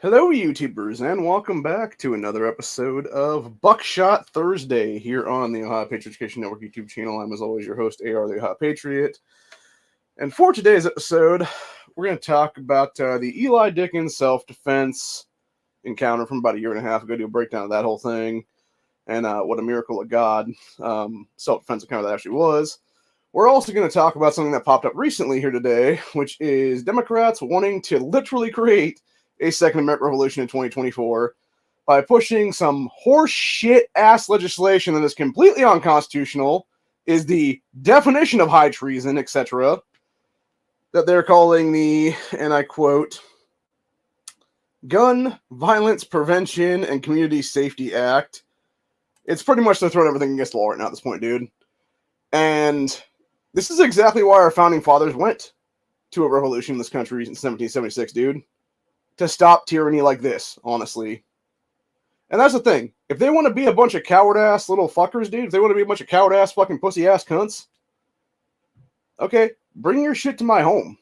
Hello, YouTubers, and welcome back to another episode of Buckshot Thursday here on the Ohio Patriot Education Network YouTube channel. I'm, as always, your host, AR the Ohio Patriot. And for today's episode, we're going to talk about the Eli Dicken self-defense encounter from about a year and a half ago. Do a breakdown of that whole thing and what a miracle of God self-defense encounter that actually was. We're also going to talk about something that popped up recently here today, which is Democrats wanting to literally create a second American Revolution in 2024 by pushing some horse shit ass legislation that is completely unconstitutional, is the definition of high treason, etc., that they're calling the, and I quote, Gun Violence Prevention and Community Safety Act. It's pretty much they're throwing everything against the wall right now at this point, dude. And this is exactly why our founding fathers went to a revolution in this country in 1776, dude. To stop tyranny like this, honestly. And that's the thing. If they want to be a bunch of coward-ass little fuckers, dude, if they want to be a bunch of coward-ass fucking pussy-ass cunts, okay, bring your shit to my home.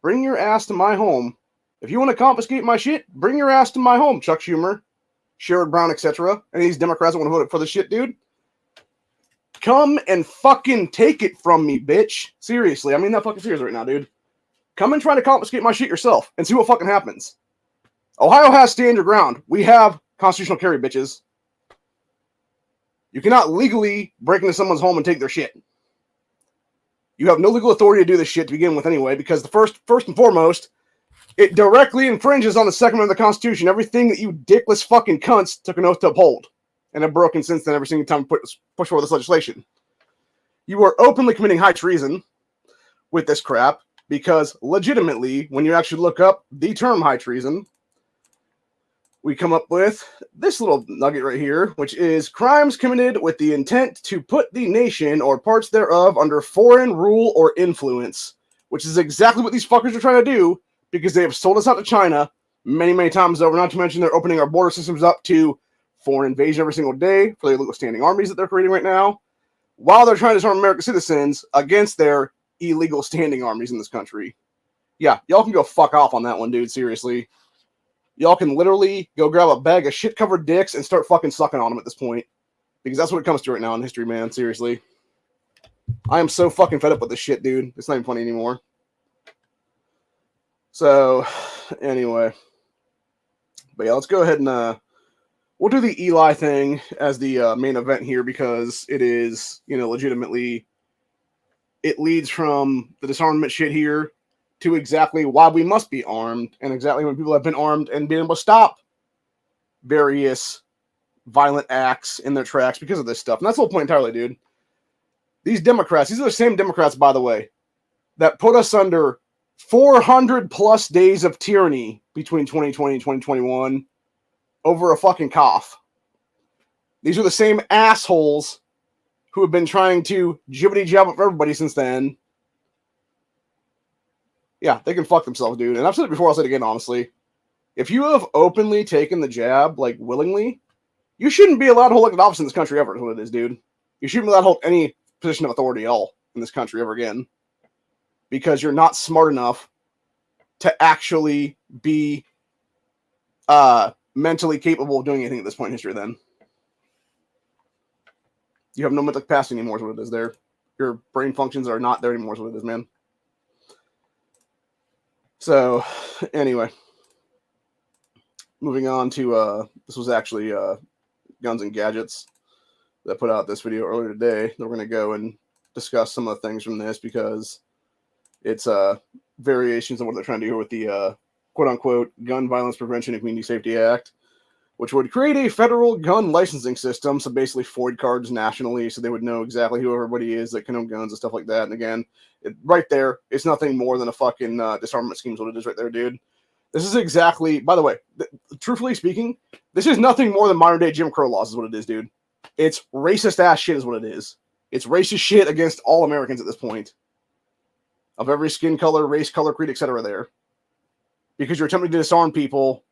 Bring your ass to my home. If you want to confiscate my shit, bring your ass to my home, Chuck Schumer, Sherrod Brown, etc. Any of these Democrats that want to vote for this shit, dude. Come and fucking take it from me, bitch. Seriously, I mean that fucking serious right now, dude. Come and try to confiscate my shit yourself and see what fucking happens. Ohio has stand your ground. We have constitutional carry, bitches. You cannot legally break into someone's home and take their shit. You have no legal authority to do this shit to begin with anyway, because the first and foremost, it directly infringes on the Second Amendment of the Constitution. Everything that you dickless fucking cunts took an oath to uphold and have broken since then every single time we push forward this legislation. You are openly committing high treason with this crap. Because legitimately, when you actually look up the term high treason, we come up with this little nugget right here, which is crimes committed with the intent to put the nation or parts thereof under foreign rule or influence, which is exactly what these fuckers are trying to do because they have sold us out to China many, many times over, not to mention they're opening our border systems up to foreign invasion every single day for the illegal standing armies that they're creating right now, while they're trying to disarm American citizens against their illegal standing armies in this country. Yeah, y'all can go fuck off on that one, dude. Seriously. Y'all can literally go grab a bag of shit-covered dicks and start fucking sucking on them at this point. Because that's what it comes to right now in history, man. Seriously. I am so fucking fed up with this shit, dude. It's not even funny anymore. So, anyway. But yeah, let's go ahead and we'll do the Eli thing as the main event here because it is, legitimately, it leads from the disarmament shit here to exactly why we must be armed and exactly when people have been armed and been able to stop various violent acts in their tracks because of this stuff. And that's the whole point entirely, dude. These Democrats, these are the same Democrats, by the way, that put us under 400 plus days of tyranny between 2020 and 2021 over a fucking cough. These are the same assholes who have been trying to jibbity-jab up everybody since then. Yeah, they can fuck themselves, dude. And I've said it before, I'll say it again, honestly. If you have openly taken the jab, like, willingly, you shouldn't be allowed to hold elected office in this country ever, is what it is, dude. You shouldn't be allowed to hold any position of authority at all in this country ever again. Because you're not smart enough to actually be mentally capable of doing anything at this point in history then. You have no mental capacity anymore is what it is there. Your brain functions are not there anymore is what it is, man. So, anyway. Moving on to, this was actually Guns and Gadgets that put out this video earlier today. We're going to go and discuss some of the things from this because it's variations on what they're trying to do with the quote-unquote Gun Violence Prevention and Community Safety Act, which would create a federal gun licensing system, so basically FOID cards nationally, so they would know exactly who everybody is that can own guns and stuff like that. And again, right there, it's nothing more than a fucking disarmament scheme is what it is right there, dude. This is exactly, by the way, truthfully speaking, this is nothing more than modern-day Jim Crow laws is what it is, dude. It's racist-ass shit is what it is. It's racist shit against all Americans at this point. Of every skin color, race, color, creed, etc. there. Because you're attempting to disarm people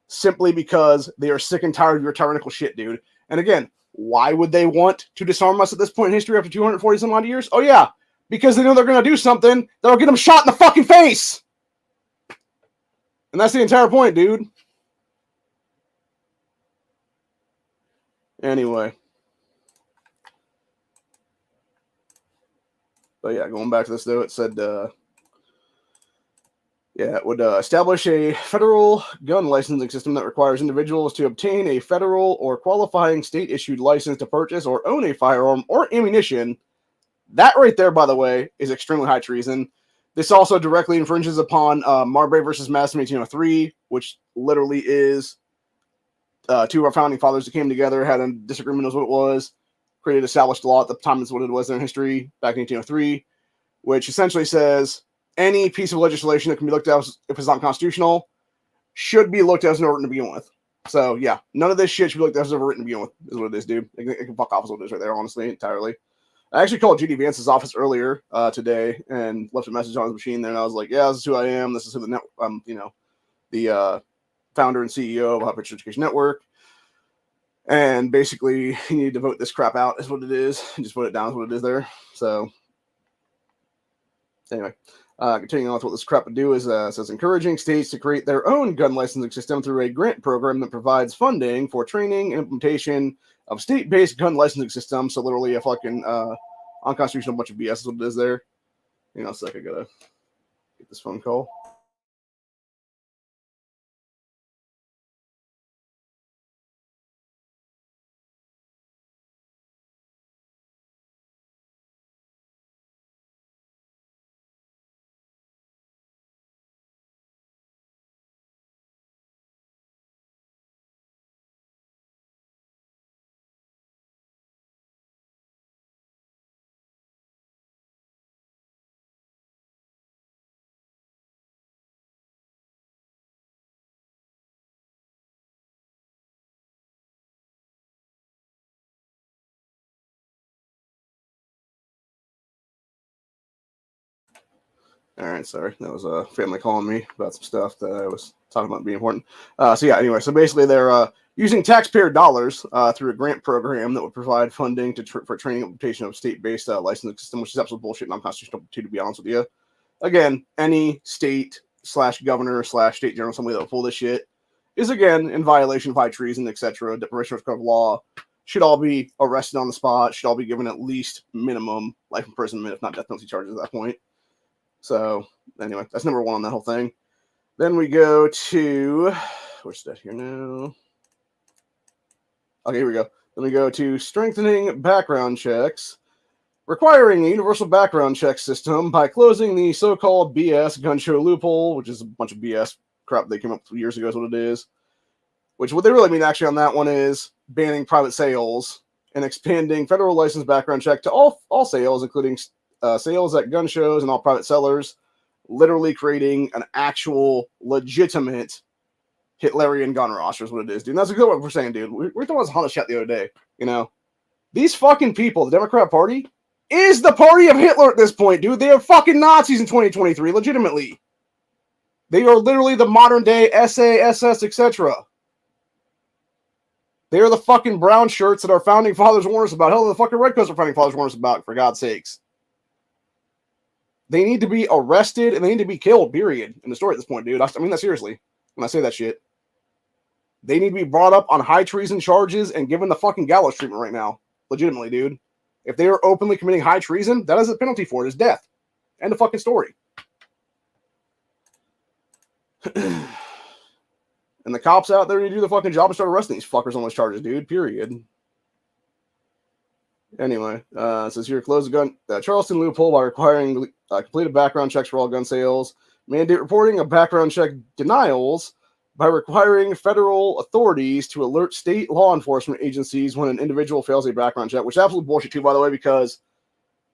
simply because they are sick and tired of your tyrannical shit, dude. And again, why would they want to disarm us at this point in history after 240 some odd years? Oh yeah, because they know they're going to do something that'll get them shot in the fucking face. And that's the entire point, dude. Anyway. But yeah, going back to this though, it said, it would establish a federal gun licensing system that requires individuals to obtain a federal or qualifying state-issued license to purchase or own a firearm or ammunition. That right there, by the way, is extremely high treason. This also directly infringes upon Marbury versus Madison 1803, which literally is two of our founding fathers that came together, had a disagreement as what it was, created established law at the time is what it was in history back in 1803, which essentially says any piece of legislation that can be looked at if it's not constitutional should be looked at as overwritten to begin with. So yeah, none of this shit should be looked at as overwritten to begin with, is what it is, dude. It can fuck off as what it is right there, honestly, entirely. I actually called G.D. Vance's office earlier today and left a message on his machine there, and I was like, yeah, this is who I am. This is who the founder and CEO of High Treason Education Network. And basically, you need to vote this crap out, is what it is. And just put it down is what it is there. So, anyway, continuing on with what this crap would do is says encouraging states to create their own gun licensing system through a grant program that provides funding for training and implementation of state-based gun licensing systems. So literally a fucking unconstitutional bunch of BS is what it is there. Hang on a sec, I gotta get this phone call. All right, sorry. That was a family calling me about some stuff that I was talking about being important. So basically they're using taxpayer dollars through a grant program that would provide funding for training and implementation of state-based licensing system, which is absolute bullshit and unconstitutional, to be honest with you. Again, any state / governor / state general assembly that will pull this shit is, again, in violation of high treason, etc., deprivation of law, should all be arrested on the spot, should all be given at least minimum life imprisonment, if not death penalty charges at that point. So, anyway, that's number one on that whole thing. Then we go to, where's that here now? Okay, here we go. Then we go to strengthening background checks, requiring a universal background check system by closing the so-called BS gun show loophole, which is a bunch of BS crap they came up with years ago is what it is. Which what they really mean actually on that one is banning private sales and expanding federal license background check to all sales, including sales at gun shows and all private sellers, literally creating an actual legitimate Hitlerian gun roster is what it is, dude. And that's exactly what we're saying, dude. We're talking about Honda shit the other day, you know? These fucking people, the Democrat Party, is the party of Hitler at this point, dude. They are fucking Nazis in 2023, legitimately. They are literally the modern day SA, SS, etc. They are the fucking brown shirts that our founding fathers warned us about. Hell, the fucking redcoats our founding fathers warned us about, for God's sakes. They need to be arrested and they need to be killed, period, in the story at this point, dude. I mean that seriously when I say that shit. They need to be brought up on high treason charges and given the fucking gallows treatment right now. Legitimately, dude. If they are openly committing high treason, that is a penalty for it, is death. End of fucking story. And the cops out there to do the fucking job and start arresting these fuckers on those charges, dude, period. Anyway, it says here, close the gun Charleston loophole by requiring completed background checks for all gun sales, mandate reporting of background check denials by requiring federal authorities to alert state law enforcement agencies when an individual fails a background check, which is absolute bullshit too, by the way, because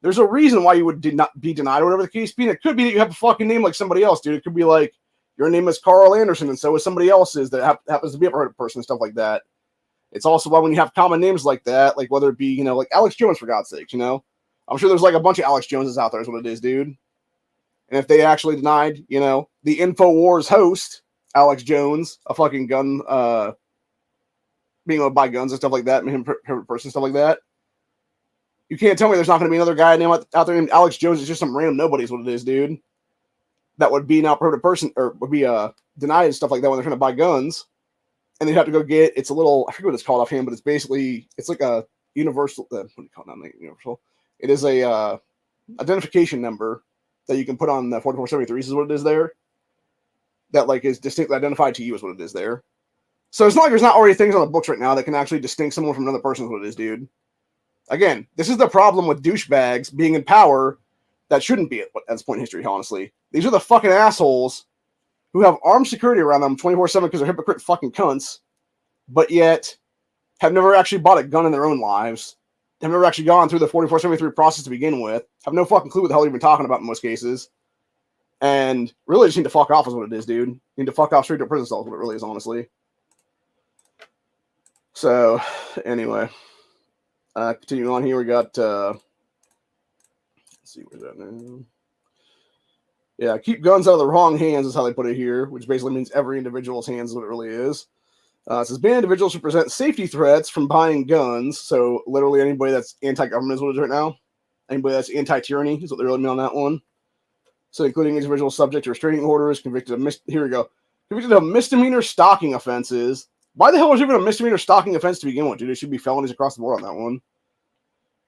there's a reason why you would not be denied or whatever the case be. And it could be that you have a fucking name like somebody else, dude. It could be like your name is Carl Anderson and so is somebody else's that happens to be a person and stuff like that. It's also why when you have common names like that, like whether it be, like Alex Jones, for God's sakes, I'm sure there's like a bunch of Alex Joneses out there is what it is, dude. And if they actually denied, the InfoWars host, Alex Jones, a fucking gun, being able to buy guns and stuff like that, and him person, stuff like that, you can't tell me there's not going to be another guy named out there named Alex Jones. It's just some random nobody is what it is, dude. that would be now prohibited person, or would be denied and stuff like that when they're trying to buy guns. And they'd have to go get, it's a little, I forget what it's called offhand, but it's basically, it's like a universal, what do you call it? Not universal. It is a identification number that you can put on the 4473 is what it is there. That like is distinctly identified to you is what it is there. So it's not like there's not already things on the books right now that can actually distinct someone from another person is what it is, dude. Again, this is the problem with douchebags being in power that shouldn't be at this point in history, honestly. These are the fucking assholes who have armed security around them 24/7 because they're hypocrite fucking cunts, but yet have never actually bought a gun in their own lives, have never actually gone through the 4473 process to begin with, have no fucking clue what the hell you've been talking about in most cases, and really just need to fuck off is what it is, dude. Need to fuck off straight to prison cells is what it really is, honestly. So, anyway. Continuing on here, we got, let's see, where's that now? Yeah, keep guns out of the wrong hands is how they put it here, which basically means every individual's hands is what it really is. It says ban individuals who present safety threats from buying guns. So literally anybody that's anti-government is what it is right now. Anybody that's anti-tyranny is what they really mean on that one. So including individuals subject to restraining orders, convicted of here we go. Convicted of misdemeanor stalking offenses. Why the hell was even a misdemeanor stalking offense to begin with, dude? It should be felonies across the board on that one.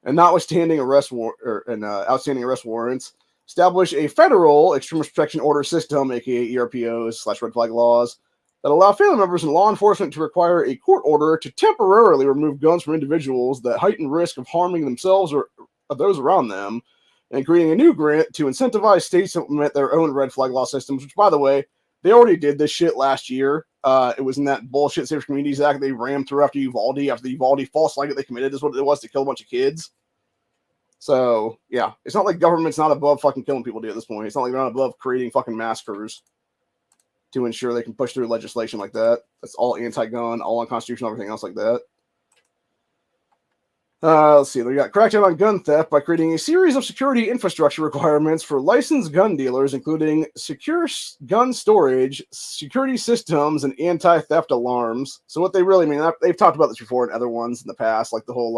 And notwithstanding outstanding arrest warrants, establish a federal extremist protection order system, aka ERPOs/red flag laws, that allow family members and law enforcement to require a court order to temporarily remove guns from individuals that heighten risk of harming themselves or those around them, and creating a new grant to incentivize states to implement their own red flag law systems, which, by the way, they already did this shit last year. It was in that bullshit Safe Communities Act they rammed through after the Uvalde false flag that they committed is what it was, to kill a bunch of kids. So, yeah, it's not like government's not above fucking killing people at this point. It's not like they're not above creating fucking massacres to ensure they can push through legislation like that. That's all anti-gun, all unconstitutional, everything else like that. Let's see. We got crackdown on gun theft by creating a series of security infrastructure requirements for licensed gun dealers, including secure gun storage, security systems, and anti-theft alarms. So what they really mean, they've talked about this before in other ones in the past, like the whole,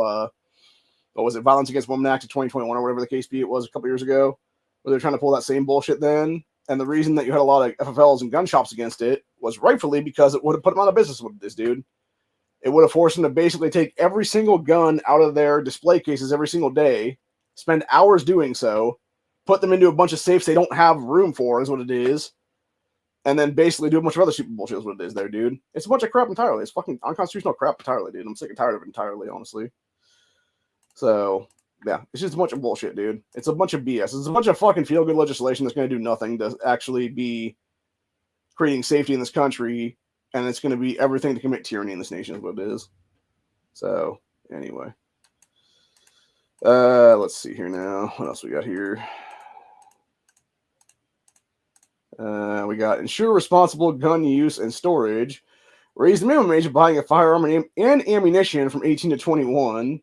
what was it, Violence Against Women Act of 2021 or whatever the case be it was a couple years ago, where they're trying to pull that same bullshit then. And the reason that you had a lot of FFLs and gun shops against it was rightfully because it would have put them out of business with this dude. It would have forced them to basically take every single gun out of their display cases every single day, spend hours doing so, put them into a bunch of safes they don't have room for, is what it is, and then basically do a bunch of other stupid bullshit is what it is there, dude. It's a bunch of crap entirely. It's fucking unconstitutional crap entirely, dude. I'm sick and tired of it entirely, honestly. So, yeah, it's just a bunch of bullshit, dude. It's a bunch of BS. It's a bunch of fucking feel-good legislation that's going to do nothing to actually be creating safety in this country, and it's going to be everything to commit tyranny in this nation is what it is. So, anyway. Let's see here now. What else we got here? We got ensure responsible gun use and storage. Raise the minimum age of buying a firearm and ammunition from 18 to 21.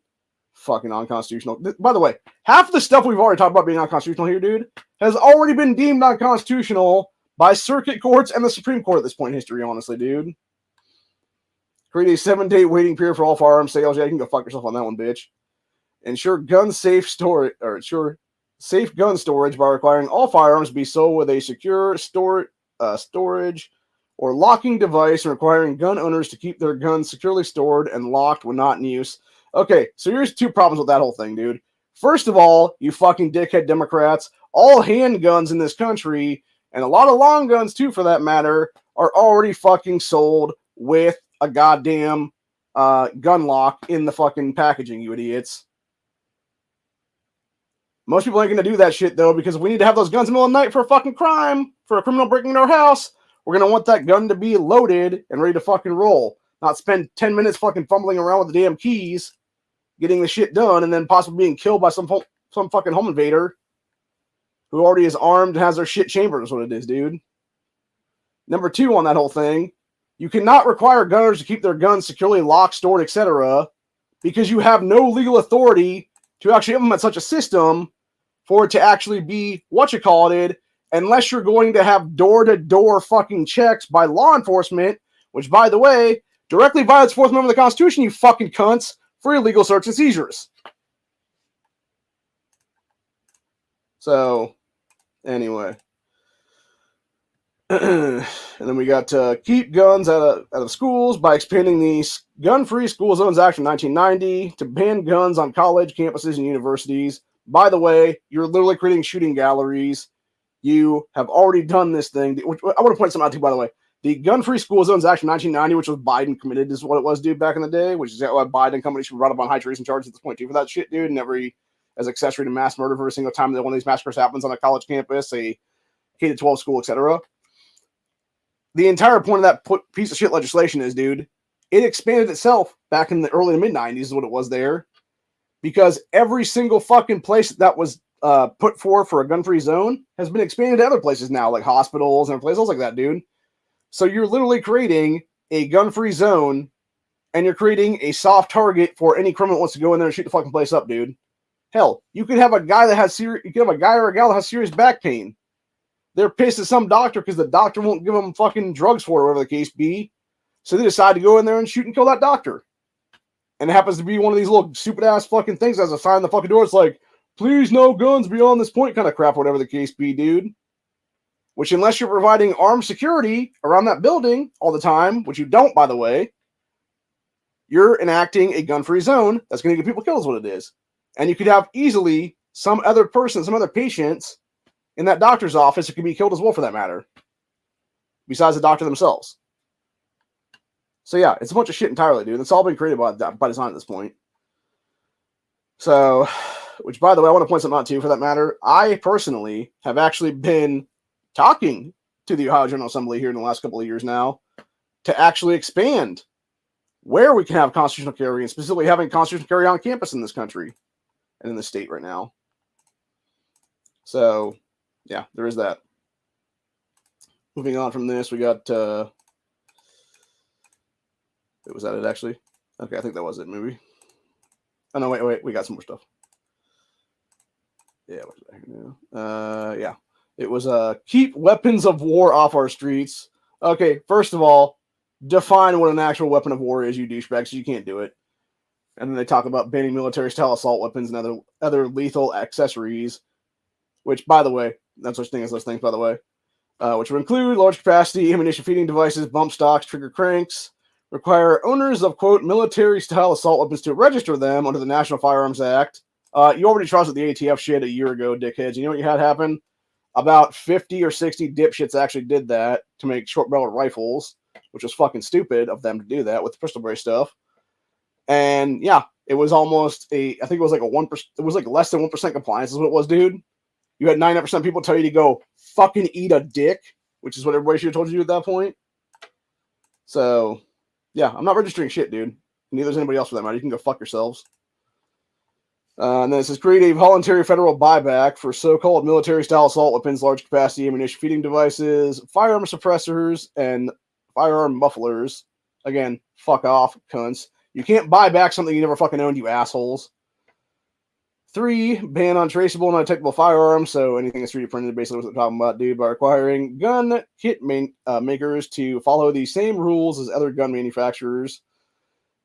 Fucking unconstitutional. By the way, half of the stuff we've already talked about being unconstitutional here, dude, has already been deemed unconstitutional by circuit courts and the Supreme Court at this point in history, honestly, dude. Create a 7-day waiting period for all firearm sales. Yeah, you can go fuck yourself on that one, bitch. Ensure gun safe storage, or ensure safe gun storage by requiring all firearms be sold with a secure storage or locking device, and requiring gun owners to keep their guns securely stored and locked when not in use. Okay, so here's two problems with that whole thing, dude. First of all, you fucking dickhead Democrats, all handguns in this country, and a lot of long guns too for that matter, are already fucking sold with a goddamn gun lock in the fucking packaging, you idiots. Most people ain't going to do that shit, though, because if we need to have those guns in the middle of the night for a fucking crime, for a criminal breaking into our house, we're going to want that gun to be loaded and ready to fucking roll. Not spend 10 minutes fucking fumbling around with the damn keys, getting the shit done, and then possibly being killed by some fucking home invader who already is armed and has their shit chambered is what it is, dude. Number two on that whole thing, you cannot require gunners to keep their guns securely locked, stored, etc., because you have no legal authority to actually implement such a system for it to actually be unless you're going to have door-to-door fucking checks by law enforcement, which, by the way, directly violates the 4th Amendment of the Constitution, you fucking cunts, for illegal search and seizures. So, anyway. And then we got keep guns out of schools by expanding the Gun-Free School Zones Act of 1990 to ban guns on college campuses and universities. By the way, you're literally creating shooting galleries. You have already done this thing. Which I want to point something out to you, by the way. The Gun-Free School Zones Act of 1990, which was Biden committed, is what it was, dude, back in the day, which is why Biden company should be brought up on high treason charges at this point, too, for that shit, dude, and as accessory to mass murder for every single time that one of these massacres happens on a college campus, a K-12 school, etc. The entire point of that piece of shit legislation is, dude, it expanded itself back in the early to mid-90s is what it was there, because every single fucking place that was put forth for a gun-free zone has been expanded to other places now, like hospitals and places like that, dude. So you're literally creating a gun-free zone, and you're creating a soft target for any criminal that wants to go in there and shoot the fucking place up, dude. Hell, you could have a guy that has you could have a guy or a gal that has serious back pain. They're pissed at some doctor because the doctor won't give them fucking drugs for it, whatever the case be. So they decide to go in there and shoot and kill that doctor. And it happens to be one of these little stupid ass fucking things that has a sign on the fucking door. It's like, please no guns beyond this point kind of crap, whatever the case be, dude. Which, unless you're providing armed security around that building all the time, which you don't, by the way, you're enacting a gun-free zone that's going to get people killed is what it is. And you could have easily some other person, some other patients in that doctor's office who could be killed as well, for that matter, besides the doctor themselves. So yeah, it's a bunch of shit entirely, dude. It's all been created by design at this point. So, which, by the way, I want to point something out to you, for that matter. I personally have actually been talking to the Ohio General Assembly here in the last couple of years now to actually expand where we can have constitutional carry, and specifically having constitutional carry on campus in this country and in the state right now. So, yeah, there is that. Moving on from this, we got... was that it, actually? Okay, I think that was it, maybe. Oh, no, wait, we got some more stuff. Yeah, what's that here now? Yeah. It was keep weapons of war off our streets. Okay, first of all, define what an actual weapon of war is, you douchebags. You can't do it. And then they talk about banning military-style assault weapons and other lethal accessories, which, by the way, that's such thing as those things, by the way, which would include large-capacity ammunition feeding devices, bump stocks, trigger cranks, require owners of, quote, military-style assault weapons to register them under the National Firearms Act. You already trusted the ATF shit a year ago, dickheads. You know what you had happen? About 50 or 60 dipshits actually did that to make short-barreled rifles, which was fucking stupid of them to do that with the pistol brace stuff. And yeah, it was almost I think it was like 1%, it was like less than 1% compliance is what it was, dude. You had 99% of people tell you to go fucking eat a dick, which is what everybody should have told you at that point. So, yeah, I'm not registering shit, dude. Neither is anybody else for that matter. You can go fuck yourselves. And then it says, create a voluntary federal buyback for so-called military-style assault weapons, large-capacity ammunition feeding devices, firearm suppressors, and firearm mufflers. Again, fuck off, cunts. You can't buy back something you never fucking owned, you assholes. 3, ban on traceable and undetectable firearms, so anything that's 3D printed, basically what they're talking about, dude, by requiring gun kit makers to follow the same rules as other gun manufacturers.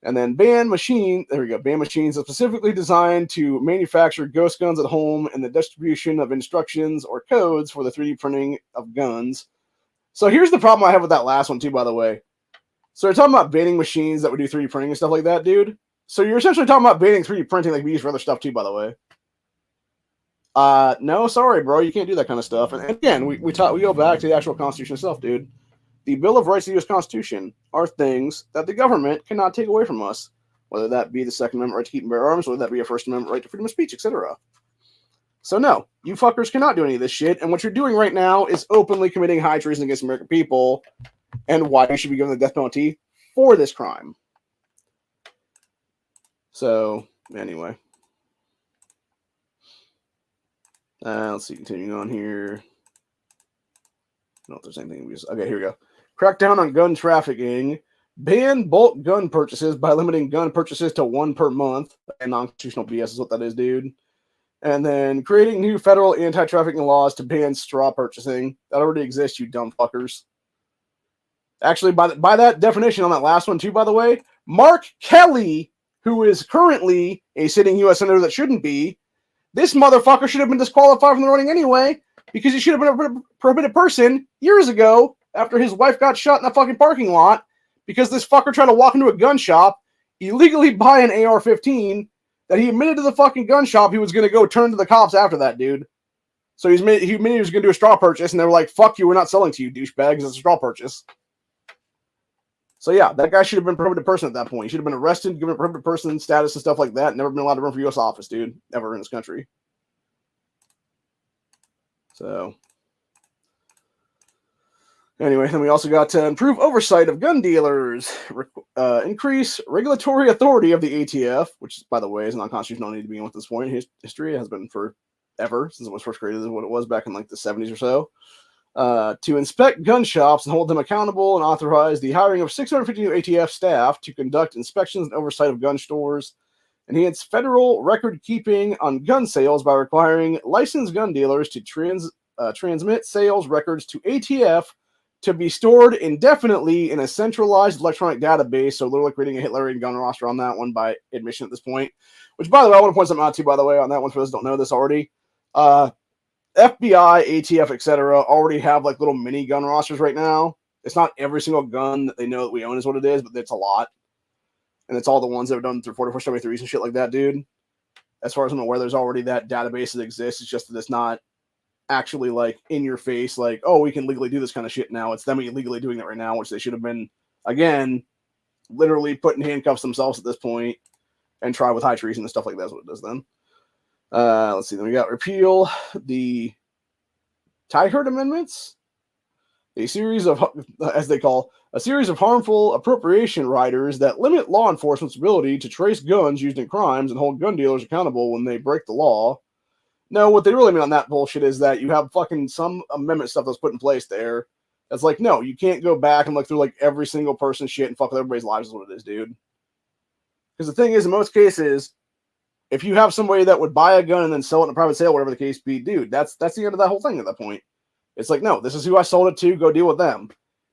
And then ban machines that specifically designed to manufacture ghost guns at home and the distribution of instructions or codes for the 3D printing of guns. So here's the problem I have with that last one too, by the way. So they're talking about banning machines that would do 3D printing and stuff like that, dude. So you're essentially talking about banning 3D printing like we use for other stuff too, by the way. No, sorry, bro. You can't do that kind of stuff. And again, we go back to the actual Constitution itself, dude. The Bill of Rights of the U.S. Constitution are things that the government cannot take away from us, whether that be the Second Amendment right to keep and bear arms, whether that be a First Amendment right to freedom of speech, etc. So no, you fuckers cannot do any of this shit, and what you're doing right now is openly committing high treason against American people, and why you should be given the death penalty for this crime. So, anyway. Let's see, continuing on here. I don't know if there's anything okay, here we go. Crackdown on gun trafficking. Ban bulk gun purchases by limiting gun purchases to 1 per month. And non-constitutional BS is what that is, dude. And then creating new federal anti-trafficking laws to ban straw purchasing. That already exists, you dumb fuckers. Actually, by that definition on that last one, too, by the way, Mark Kelly, who is currently a sitting U.S. senator that shouldn't be, this motherfucker should have been disqualified from the running anyway, because he should have been a prohibited person years ago after his wife got shot in a fucking parking lot because this fucker tried to walk into a gun shop, illegally buy an AR-15 that he admitted to the fucking gun shop he was going to go turn to the cops after that, dude. So he admitted he was going to do a straw purchase, and they were like, fuck you, we're not selling to you, douchebags, it's a straw purchase. So yeah, that guy should have been a prohibited person at that point. He should have been arrested, given a prohibited person status and stuff like that, never been allowed to run for U.S. office, dude, ever in this country. So, anyway, then we also got to improve oversight of gun dealers, increase regulatory authority of the ATF, which, by the way, is not constitutional need to begin with at this point. History has been forever since it was first created, is what it was back in like the 70s or so. To inspect gun shops and hold them accountable, and authorize the hiring of 650 new ATF staff to conduct inspections and oversight of gun stores. Enhance federal record keeping on gun sales by requiring licensed gun dealers to transmit sales records to ATF to be stored indefinitely in a centralized electronic database. So literally creating a Hitlerian gun roster on that one by admission at this point. Which, by the way, I want to point something out to you, by the way, on that one for those who don't know this already. FBI, ATF, etc. already have like little mini gun rosters right now. It's not every single gun that they know that we own is what it is, but it's a lot. And it's all the ones that have done through 4473s and shit like that, dude. As far as I'm aware, there's already that database that exists. It's just that it's not actually like in your face, like, oh, we can legally do this kind of shit now. It's them illegally doing it right now, which they should have been, again, literally put in handcuffs themselves at this point and try with high treason and stuff like that. That's what it does then. Let's see. Then we got repeal the Tyherd amendments. A series of, as they call, a series of harmful appropriation riders that limit law enforcement's ability to trace guns used in crimes and hold gun dealers accountable when they break the law. No, what they really mean on that bullshit is that you have fucking some amendment stuff that's put in place there. That's like, no, you can't go back and look through like every single person's shit and fuck with everybody's lives is what it is, dude. Because the thing is, in most cases, if you have somebody that would buy a gun and then sell it in a private sale, whatever the case be, dude, that's the end of that whole thing at that point. It's like, no, this is who I sold it to. Go deal with them.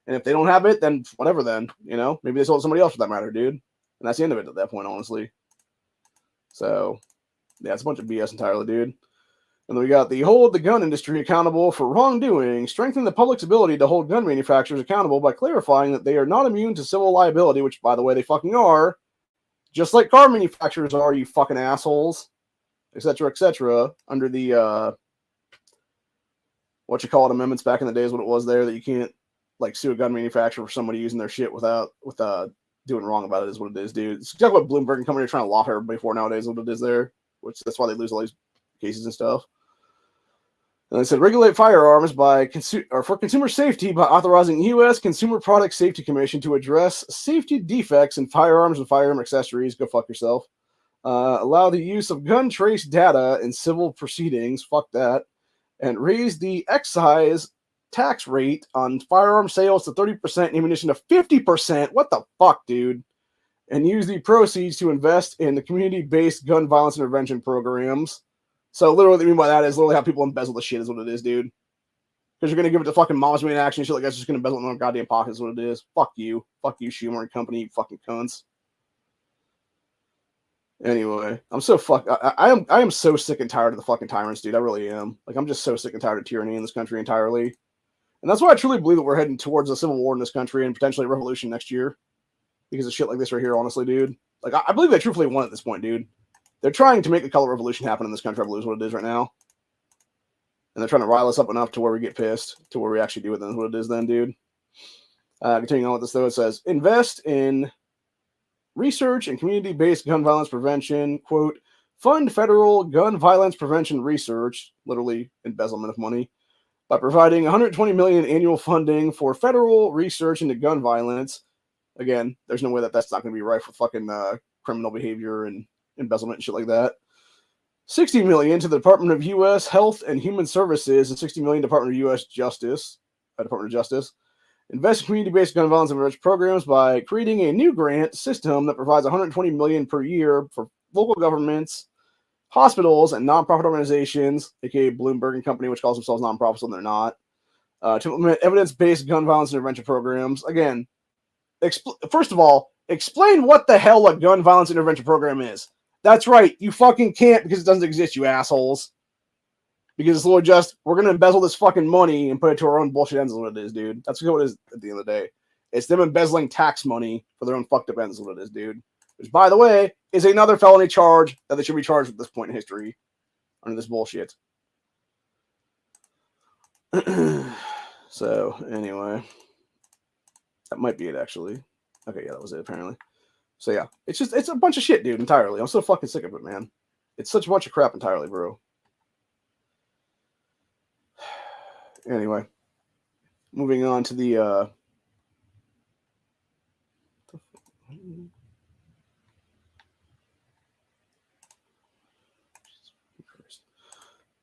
And if they don't have it, then whatever then. You know, maybe they sold it to somebody else for that matter, dude. And that's the end of it at that point, honestly. So, yeah, it's a bunch of BS entirely, dude. And then we got the hold the gun industry accountable for wrongdoing, strengthen the public's ability to hold gun manufacturers accountable by clarifying that they are not immune to civil liability, which, by the way, they fucking are. Just like car manufacturers are, you fucking assholes. Etc., under the, amendments back in the days, what it was there, that you can't, like, sue a gun manufacturer for somebody using their shit without doing wrong about it is what it is, dude. It's exactly what Bloomberg and company are trying to lock everybody for nowadays, what it is there, which that's why they lose all these cases and stuff. And they said regulate firearms for consumer safety by authorizing U.S. Consumer Product Safety Commission to address safety defects in firearms and firearm accessories. Go fuck yourself. Allow the use of gun trace data in civil proceedings. Fuck that. And raise the excise tax rate on firearm sales to 30% and ammunition to 50%. What the fuck, dude? And use the proceeds to invest in the community-based gun violence intervention programs. So literally what they mean by that is literally how people embezzle the shit is what it is, dude. Because you're going to give it to fucking moms in action and shit like that's just going to embezzle in their goddamn pockets is what it is. Fuck you. Fuck you, Schumer and company, you fucking cunts. Anyway, I'm so I am so sick and tired of the fucking tyrants, dude. I really am. Like, I'm just so sick and tired of tyranny in this country entirely. And that's why I truly believe that we're heading towards a civil war in this country and potentially a revolution next year. Because of shit like this right here, honestly, dude. Like, I believe they truthfully won at this point, dude. They're trying to make the color revolution happen in this country, I believe is what it is right now. And they're trying to rile us up enough to where we get pissed, to where we actually do it then, what it is then, dude. Continuing on with this, though, it says, invest in research and community-based gun violence prevention, quote, fund federal gun violence prevention research, literally embezzlement of money, by providing $120 million annual funding for federal research into gun violence. Again, there's no way that that's not going to be rife with fucking criminal behavior and embezzlement and shit like that. $60 million to the Department of U.S. Health and Human Services and $60 million Department of U.S. Justice. Department of Justice. Invest in community-based gun violence and prevention programs by creating a new grant system that provides $120 million per year for local governments, hospitals, and nonprofit organizations, aka Bloomberg and company, which calls themselves nonprofits when they're not, to implement evidence-based gun violence intervention programs. Again, first of all, explain what the hell a gun violence intervention program is. That's right, you fucking can't because it doesn't exist, you assholes. Because it's literally just, we're going to embezzle this fucking money and put it to our own bullshit ends is what it is, dude. That's what it is at the end of the day. It's them embezzling tax money for their own fucked up ends is what it is, dude. Which, by the way, is another felony charge that they should be charged at this point in history under this bullshit. So, anyway. That might be it, actually. Okay, yeah, that was it, apparently. So, yeah. It's a bunch of shit, dude, entirely. I'm so fucking sick of it, man. It's such a bunch of crap entirely, bro. Anyway. Moving on to the,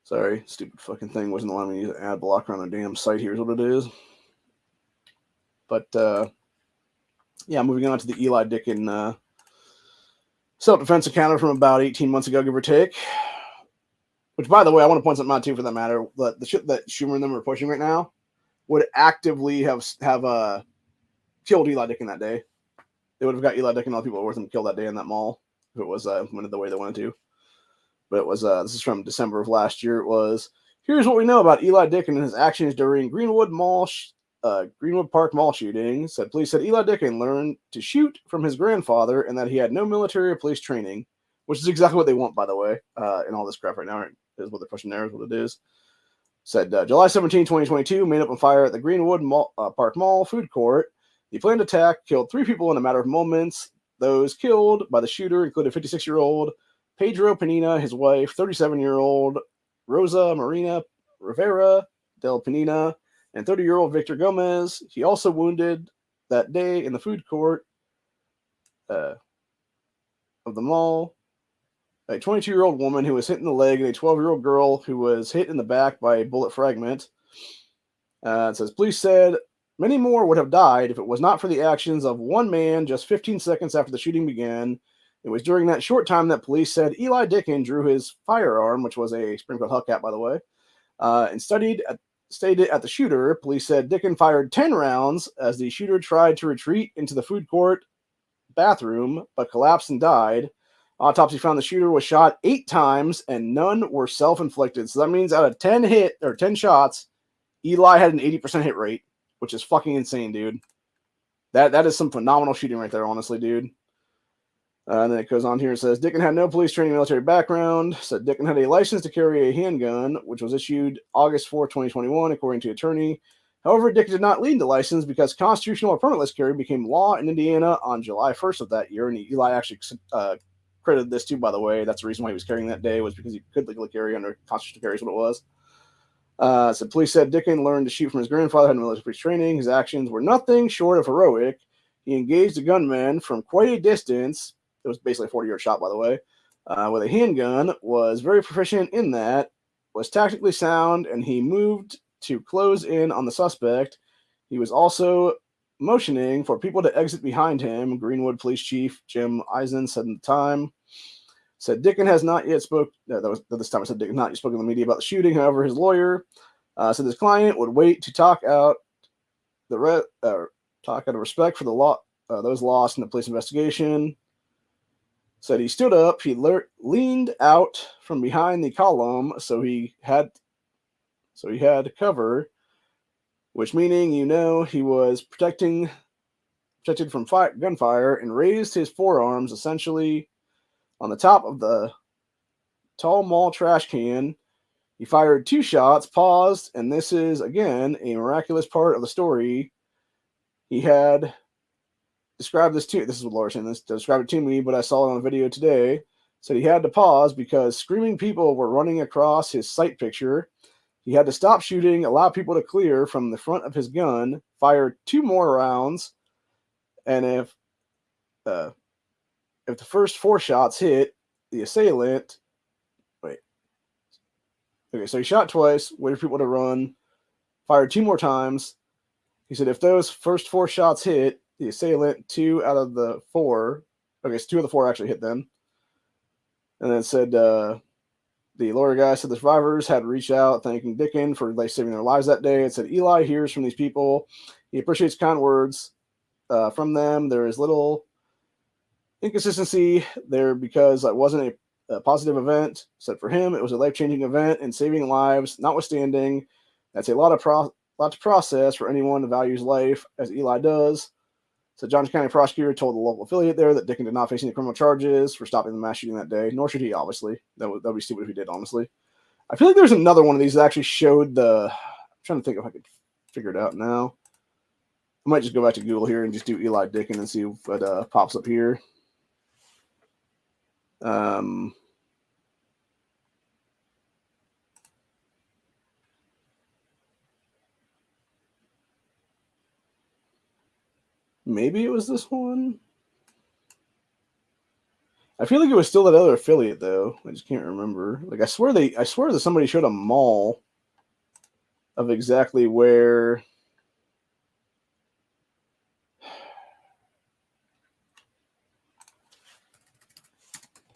Sorry, stupid fucking thing wasn't allowing me to use an ad blocker on the damn site. Here's what it is. But, yeah, moving on to the Eli Dicken self-defense encounter from about 18 months ago, give or take. Which, by the way, I want to point something out, too, for that matter. The shit that Schumer and them are pushing right now would actively have killed Eli Dicken that day. They would have got Eli Dicken and all the people worth him killed that day in that mall if it was implemented the way they wanted to. But it was, this is from December of last year. It was, here's what we know about Eli Dicken and his actions during Greenwood Park Mall shooting. Police said Eli Dicken learned to shoot from his grandfather and that he had no military or police training, which is exactly what they want, by the way, in all this crap right now. Is what they're pushing there, is what it is. Said July 17, 2022, made up a fire at the Greenwood Park Mall food court. The planned attack killed 3 people in a matter of moments. Those killed by the shooter included 56-year-old Pedro Penina, his wife, 37-year-old Rosa Marina Rivera del Penina, and 30-year-old Victor Gomez. He also wounded that day in the food court of the mall a 22-year-old woman who was hit in the leg and a 12-year-old girl who was hit in the back by a bullet fragment. It says, police said many more would have died if it was not for the actions of one man just 15 seconds after the shooting began. It was during that short time that police said Eli Dicken drew his firearm, which was a Springfield Hellcat, by the way, and stated at the shooter. Police said Dicken fired 10 rounds as the shooter tried to retreat into the food court bathroom, but collapsed and died. Autopsy found the shooter was shot 8 times, and none were self-inflicted. So that means out of 10 shots, Eli had an 80% hit rate, which is fucking insane, dude. That is some phenomenal shooting right there, honestly, dude. And then it goes on here and says, Dicken had no police training, military background. Said Dicken had a license to carry a handgun, which was issued August 4, 2021, according to attorney. However, Dicken did not lead the license because constitutional or permitless carry became law in Indiana on July 1st of that year. And Eli actually credited this too, by the way. That's the reason why he was carrying that day, was because he could legally carry under constitutional carry is what it was. So police said Dicken learned to shoot from his grandfather, had military police training. His actions were nothing short of heroic. He engaged the gunman from quite a distance. It was basically a 40-yard shot, by the way, with a handgun, was very proficient in that, was tactically sound, and he moved to close in on the suspect. He was also motioning for people to exit behind him, Greenwood Police Chief Jim Eisen said at the time. Said Dicken has not yet spoken, this time I said Dicken not yet spoken to the media about the shooting. However, his lawyer said his client would wait to talk out of respect for the law, those lost in the police investigation. Said he stood up, he leaned out from behind the column, so he had cover, which meaning, he was protected from gunfire, and raised his forearms essentially on the top of the tall mall trash can. He fired 2 shots, paused, and this is, again, a miraculous part of the story. He had described this is what Laura saying, described it to me, but I saw it on a video today. Said he had to pause because screaming people were running across his sight picture. He had to stop shooting, allow people to clear from the front of his gun, fire 2 more rounds, and if the first 4 shots hit, the assailant... so he shot twice, waited for people to run, fired 2 more times. He said if those first 4 shots hit, the assailant, 2 out of the 4... Okay, so 2 of the 4 actually hit them. And then said... the lawyer guy said the survivors had reached out thanking Dicken for saving their lives that day. It said Eli hears from these people. He appreciates kind words from them. There is little inconsistency there because it wasn't a positive event. Said for him, it was a life-changing event and saving lives, notwithstanding. That's a lot to process for anyone who values life, as Eli does. So Johnson County prosecutor told the local affiliate there that Dicken did not face any criminal charges for stopping the mass shooting that day, nor should he, obviously. That would be stupid if he did, honestly. I feel like there's another one of these that actually showed the... I'm trying to think if I could figure it out now. I might just go back to Google here and just do Eli Dicken and see what pops up here. Maybe it was this one. I feel like it was still that other affiliate though. I just can't remember. Like I swear that somebody showed a mall of exactly where.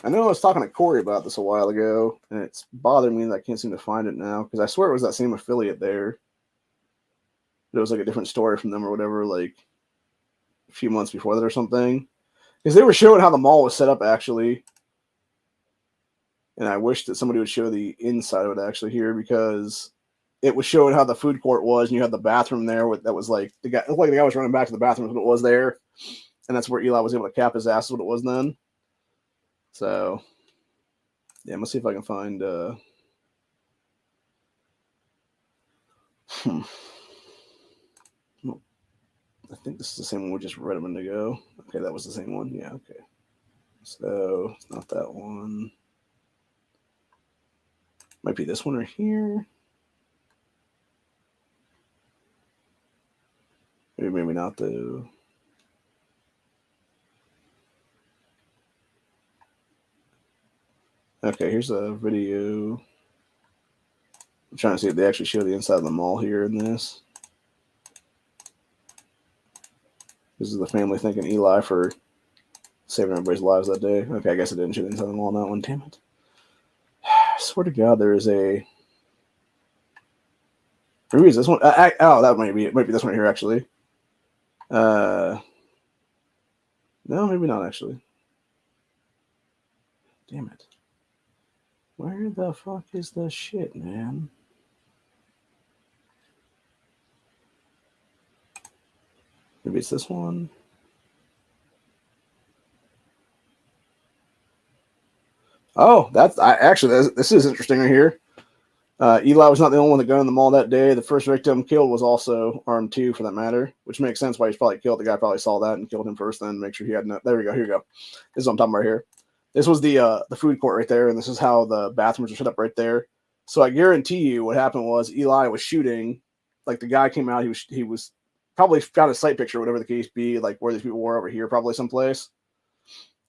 I know I was talking to Corey about this a while ago, and it's bothering me that I can't seem to find it now because I swear it was that same affiliate there. But it was like a different story from them or whatever, like a few months before that or something. Because they were showing how the mall was set up actually. And I wish that somebody would show the inside of it actually here because it was showing how the food court was, and you had the bathroom there that was like the guy was running back to the bathroom is what it was there. And that's where Eli was able to cap his ass, is what it was then. So yeah, let's see if I can find I think this is the same one we just read a minute ago. Okay, that was the same one. Yeah, okay. So it's not that one. Might be this one right here. Maybe not though. Okay, here's a video. I'm trying to see if they actually show the inside of the mall here in this. This is the family thanking Eli for saving everybody's lives that day. Okay, I guess I didn't show the inside of the mall on that one. Damn it. I swear to God, there is a... Maybe it's this one. That might be this one here, actually. No, maybe not, actually. Damn it. Where the fuck is the shit, man? Maybe it's this one. Oh, this is interesting right here. Eli was not the only one that got in the mall that day. The first victim killed was also armed too, for that matter, which makes sense why he's probably killed. The guy probably saw that and killed him first, then make sure he had no. There we go. Here we go. This is what I'm talking about here. This was the food court right there, and this is how the bathrooms were set up right there. So I guarantee you, what happened was Eli was shooting. Like the guy came out, he was probably got a sight picture, whatever the case be, like where these people were over here, probably someplace.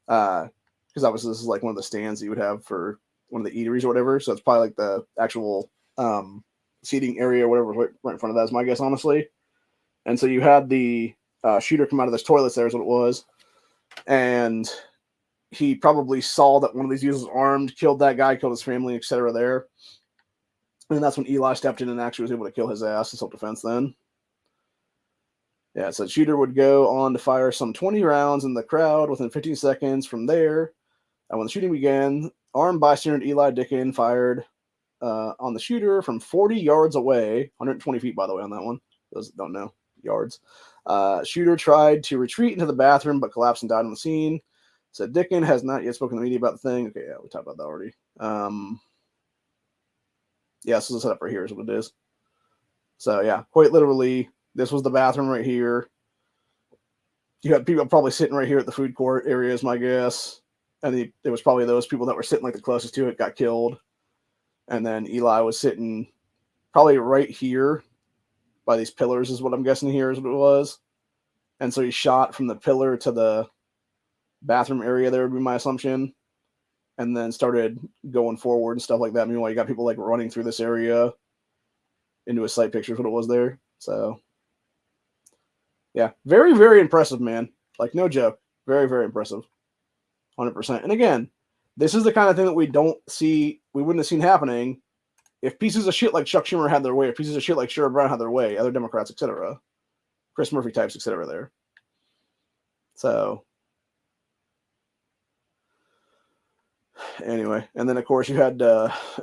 Because obviously this is like one of the stands you would have for one of the eateries or whatever. So it's probably like the actual seating area or whatever right in front of that is my guess, honestly. And so you had the shooter come out of this toilets there is what it was. And he probably saw that one of these users was armed, killed that guy, killed his family, etc. there. And that's when Eli stepped in and actually was able to kill his ass in self-defense then. Yeah, so the shooter would go on to fire some 20 rounds in the crowd within 15 seconds from there. And when the shooting began, armed bystander Eli Dicken fired on the shooter from 40 yards away, 120 feet, by the way, on that one. Those don't know, yards. Shooter tried to retreat into the bathroom, but collapsed and died on the scene. Said Dicken has not yet spoken to the media about the thing. Okay, yeah, we talked about that already. Yeah, so the setup right here is what it is. So, yeah, quite literally, this was the bathroom right here. You had people probably sitting right here at the food court area, is my guess. And it was probably those people that were sitting like the closest to it got killed. And then Eli was sitting probably right here by these pillars is what I'm guessing here is what it was. And so he shot from the pillar to the bathroom area there would be my assumption. And then started going forward and stuff like that. Meanwhile, you got people like running through this area into a sight picture is what it was there. So, yeah, very, very impressive, man. Like, no joke. Very, very impressive. 100%. And again, this is the kind of thing that we wouldn't have seen happening if pieces of shit like Chuck Schumer had their way, or pieces of shit like Sherrod Brown had their way, other Democrats, etc., Chris Murphy types, etc. there. So, Anyway, and then of course you had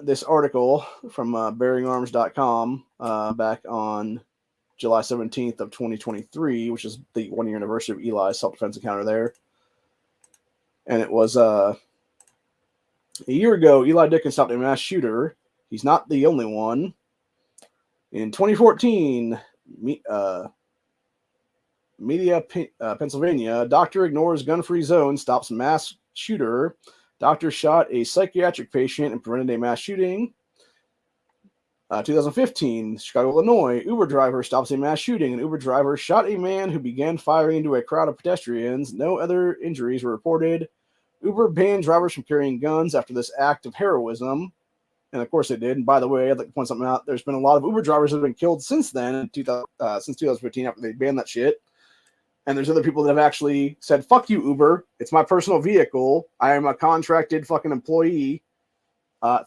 this article from bearingarms.com back on July 17th of 2023, which is the 1-year anniversary of Eli's self-defense encounter there. And it was a year ago, Eli Dicken stopped a mass shooter. He's not the only one. In 2014, Pennsylvania, doctor ignores gun-free zone, stops mass shooter. Doctor shot a psychiatric patient and prevented a mass shooting. 2015, Chicago, Illinois, Uber driver stops a mass shooting. An Uber driver shot a man who began firing into a crowd of pedestrians. No other injuries were reported. Uber banned drivers from carrying guns after this act of heroism. And of course they did. And by the way, I'd like to point something out. There's been a lot of Uber drivers that have been killed since then, since 2015, after they banned that shit. And there's other people that have actually said, fuck you, Uber. It's my personal vehicle. I am a contracted fucking employee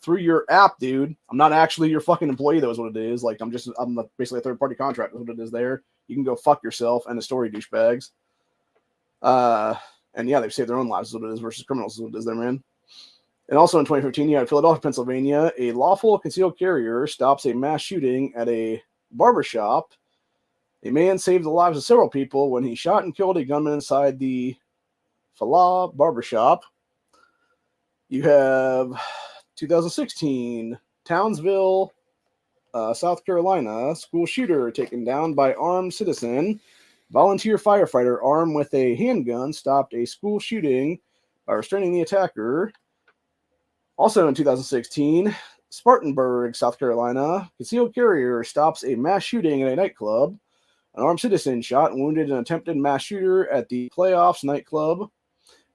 through your app, dude. I'm not actually your fucking employee, though, is what it is. Like, I'm basically a third-party contract, is what it is there. You can go fuck yourself and the story, douchebags. And yeah, they've saved their own lives, is what it is, versus criminals, is what it is there, man. And also in 2015, you had Philadelphia, Pennsylvania. A lawful concealed carrier stops a mass shooting at a barbershop. A man saved the lives of several people when he shot and killed a gunman inside the Falah barbershop. You have 2016, Townsville, South Carolina, school shooter taken down by armed citizen. Volunteer firefighter armed with a handgun stopped a school shooting by restraining the attacker. Also in 2016, Spartanburg, South Carolina, concealed carrier stops a mass shooting at a nightclub. An armed citizen shot and wounded an attempted mass shooter at the Playoffs nightclub.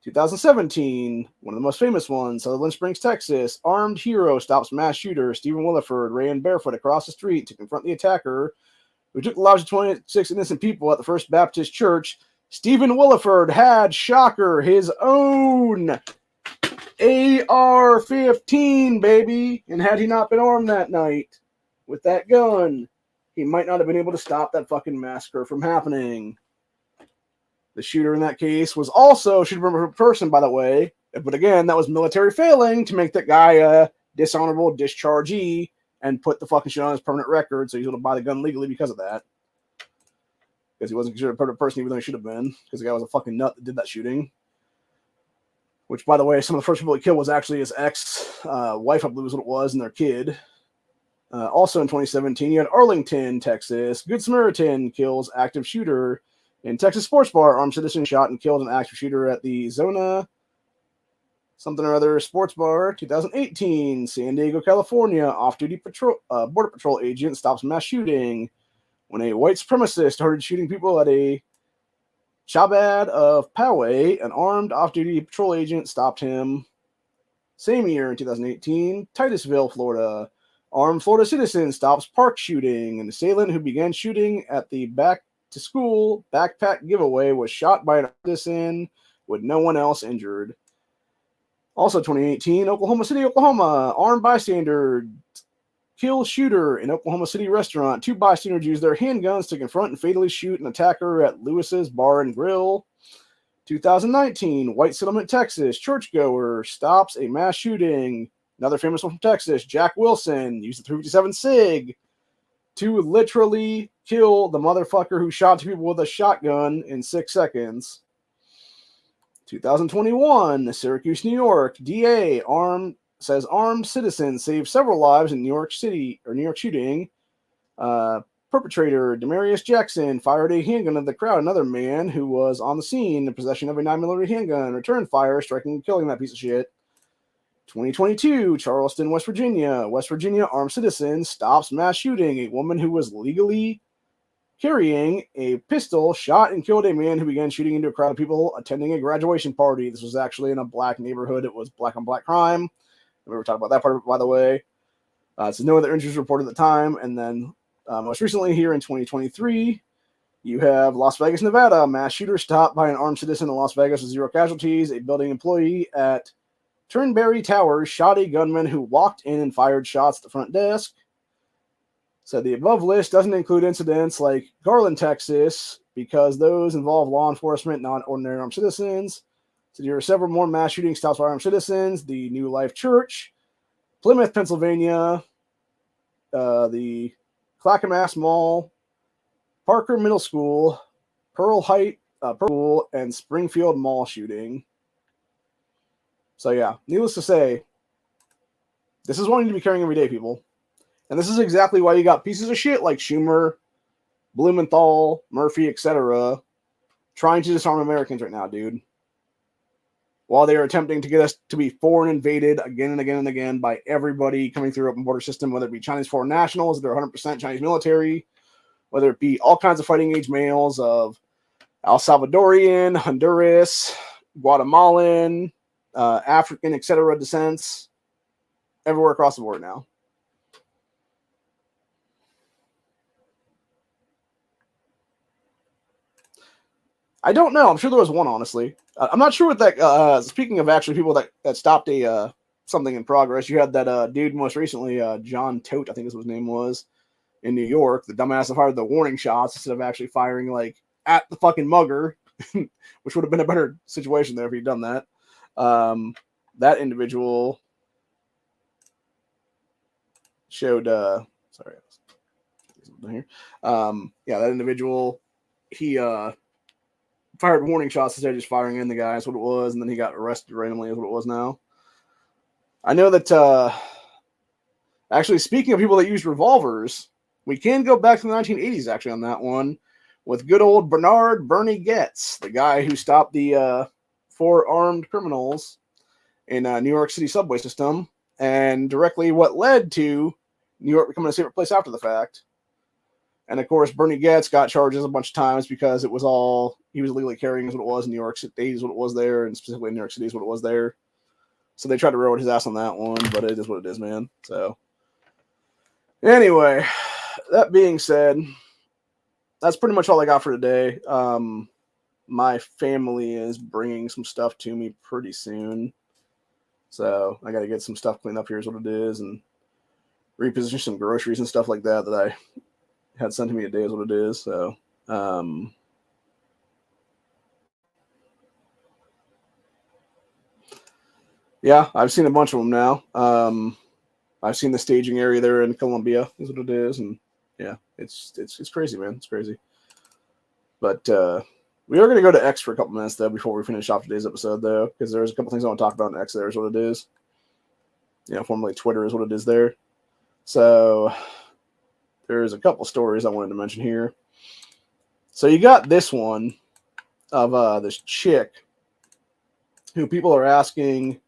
2017, one of the most famous ones, Sutherland Springs, Texas. Armed hero stops mass shooter. Stephen Williford ran barefoot across the street to confront the attacker, who took the lives of 26 innocent people at the First Baptist Church. Stephen Williford had, shocker, his own AR-15, baby. And had he not been armed that night with that gun, he might not have been able to stop that fucking massacre from happening. The shooter in that case was also a shooter person, by the way. But again, that was military failing to make that guy a dishonorable dischargee and put the fucking shit on his permanent record, so he's able to buy the gun legally because of that. Because he wasn't considered a permanent person, even though he should have been. Because the guy was a fucking nut that did that shooting. Which, by the way, some of the first people he killed was actually his ex-wife, I believe was what it was, and their kid. Also in 2017, you had Arlington, Texas. Good Samaritan kills active shooter in Texas sports bar. Armed citizen shot and killed an active shooter at the Zona something or other sports bar. 2018, San Diego, California. Off-duty border patrol agent stops mass shooting when a white supremacist started shooting people at a Chabad of Poway. An armed off-duty patrol agent stopped him. Same year in 2018, Titusville, Florida. Armed Florida citizen stops park shooting. An assailant who began shooting at the back-to-school backpack giveaway was shot by an citizen with no one else injured. Also 2018, Oklahoma City, Oklahoma. Armed bystander kills shooter in Oklahoma City restaurant. 2 bystanders used their handguns to confront and fatally shoot an attacker at Lewis's Bar and Grill. 2019, White Settlement, Texas. Churchgoer stops a mass shooting. Another famous one from Texas, Jack Wilson used the 357 SIG to literally kill the motherfucker who shot 2 people with a shotgun in 6 seconds. 2021, Syracuse, New York. DA says armed citizen saved several lives in New York City or New York shooting. Perpetrator Demarius Jackson fired a handgun at the crowd. Another man who was on the scene in possession of a 9mm handgun returned fire, striking and killing that piece of shit. 2022, Charleston, West Virginia. West Virginia armed citizen stops mass shooting. A woman who was legally carrying a pistol shot and killed a man who began shooting into a crowd of people attending a graduation party. This was actually in a black neighborhood. It was black on black crime. We were talking about that part, by the way. So no other injuries reported at the time. And then most recently here in 2023, you have Las Vegas, Nevada. Mass shooter stopped by an armed citizen in Las Vegas with 0 casualties. A building employee at Turnberry Towers shot a gunman who walked in and fired shots at the front desk. So the above list doesn't include incidents like Garland, Texas, because those involve law enforcement, not ordinary armed citizens. So there are several more mass shooting stops by armed citizens. The New Life Church, Plymouth, Pennsylvania, the Clackamas Mall, Parker Middle School, Pearl School, and Springfield Mall shooting. So yeah, needless to say, this is what we need to be carrying every day, people. And this is exactly why you got pieces of shit like Schumer, Blumenthal, Murphy, etc. trying to disarm Americans right now, dude. While they are attempting to get us to be foreign invaded again and again and again by everybody coming through open border system, whether it be Chinese foreign nationals, they're 100% Chinese military, whether it be all kinds of fighting age males of El Salvadorian, Honduras, Guatemalan, African, etc. descents, everywhere across the board now. I don't know. I'm sure there was one, honestly. I'm not sure what that. Speaking of actually people that stopped a something in progress, you had that dude most recently, John Tote, I think is what his name was, in New York. The dumbass that fired the warning shots instead of actually firing like at the fucking mugger, which would have been a better situation there if he'd done that. That individual showed. Sorry, here. Yeah, that individual. He fired warning shots instead of just firing in the guy. That's what it was, and then he got arrested randomly. Is what it was now. I know that. Actually, speaking of people that used revolvers, we can go back to the 1980s. Actually, on that one, with good old Bernie Getz, the guy who stopped the 4 armed criminals in New York City subway system, and directly what led to New York becoming a safer place after the fact. And of course, Bernie Getz got charges a bunch of times because it was all he was illegally carrying is what it was in New York City is what it was there, and specifically in New York City is what it was there. So they tried to railroad his ass on that one, but it is what it is, man. So anyway, that being said, that's pretty much all I got for today. My family is bringing some stuff to me pretty soon, so I got to get some stuff cleaned up here is what it is, and reposition some groceries and stuff like that I had sent to me today is what it is. So, yeah, I've seen a bunch of them now. I've seen the staging area there in Columbia is what it is. And yeah, it's crazy, man. It's crazy. But, we are going to go to X for a couple minutes though, before we finish off today's episode though, because there's a couple things I want to talk about in X there is what it is. You know, formerly Twitter is what it is there. So there's a couple stories I wanted to mention here. So you got this one of this chick who people are asking,